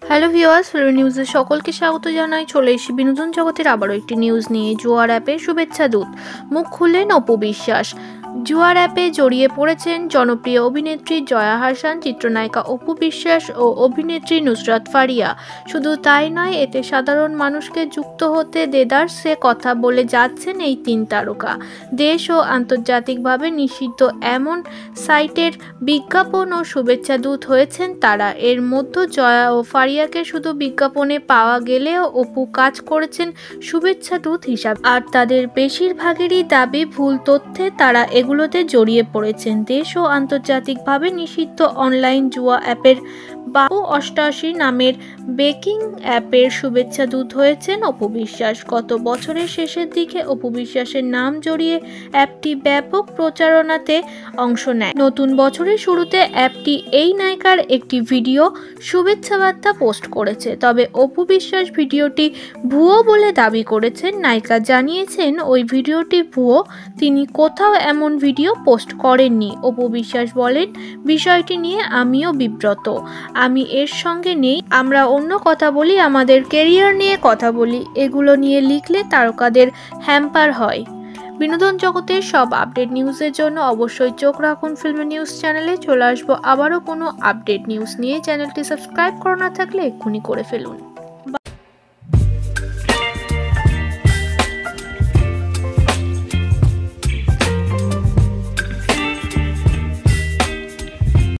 Hello viewers, film নিউজে সকলকে স্বাগত জানাই। চলে এসেছি বিনোদন জগতের আবারও একটি নিউজ নিয়ে। জুয়ার অ্যাপের শুভেচ্ছা দূত, মুখ খুললেন অপু বিশ্বাস। জুয়ার অ্যাপে জড়িয়ে পড়েছেন জনপ্রিয় অভিনেত্রী জয়া আহসান, চিত্রনায়িকা অপু বিশ্বাস ও অভিনেত্রী নুসরাত ফারিয়া। শুধু তাই নয়, এতে সাধারণ মানুষকে যুক্ত হতে দেদারসে কথা বলে যাচ্ছেন এই তিন তারকা। দেশ ও আন্তর্জাতিকভাবে নিষিদ্ধ এমন সাইটের বিজ্ঞাপন ও শুভেচ্ছা দূত হয়েছেন তারা। এর মধ্যে জয়া ও ফারিয়াকে শুধু বিজ্ঞাপনে পাওয়া গেলেও অপু কাজ করেছেন শুভেচ্ছা দূত হিসাবে। আর তাদের বেশিরভাগেরই দাবি, ভুল তথ্যে তারা এগুলোতে জড়িয়ে পড়েছেন। দেশ ও আন্তর্জাতিকভাবে নিষিদ্ধ অনলাইন জুয়া অ্যাপের বাবু 88 নামের বেকিং অ্যাপের শুভেচ্ছা দূত হয়েছেন অপু বিশ্বাস। গত বছরের শেষের দিকে অপু বিশ্বাসের নাম জড়িয়ে অ্যাপটি ব্যাপক প্রচারণাতে অংশ নেয়। নতুন বছরের শুরুতে অ্যাপটি এই নায়িকার একটি ভিডিও শুভেচ্ছা বার্তা পোস্ট করেছে। তবে অপু বিশ্বাস ভিডিওটি ভুয়ো বলে দাবি করেছেন। নায়িকা জানিয়েছেন ওই ভিডিওটি ভুয়ো, তিনি কোথাও এমন ভিডিও পোস্ট করেননি। অপু বিশ্বাস বলেন, বিষয়টি নিয়ে আমিও বিব্রত, আমি এর সঙ্গে নেই। আমরা অন্য কথা বলি, আমাদের ক্যারিয়ার নিয়ে কথা বলি, এগুলো নিয়ে লিখলে তারকাদের হ্যাম্পার হয়। বিনোদন জগতের সব আপডেট নিউজের জন্য অবশ্যই চোখ রাখুন ফিল্ম নিউজ চ্যানেলে। চলে আসবো আবারও কোনো আপডেট নিউজ নিয়ে। চ্যানেলটি সাবস্ক্রাইব করা না থাকলে এক্ষুনি করে ফেলুন।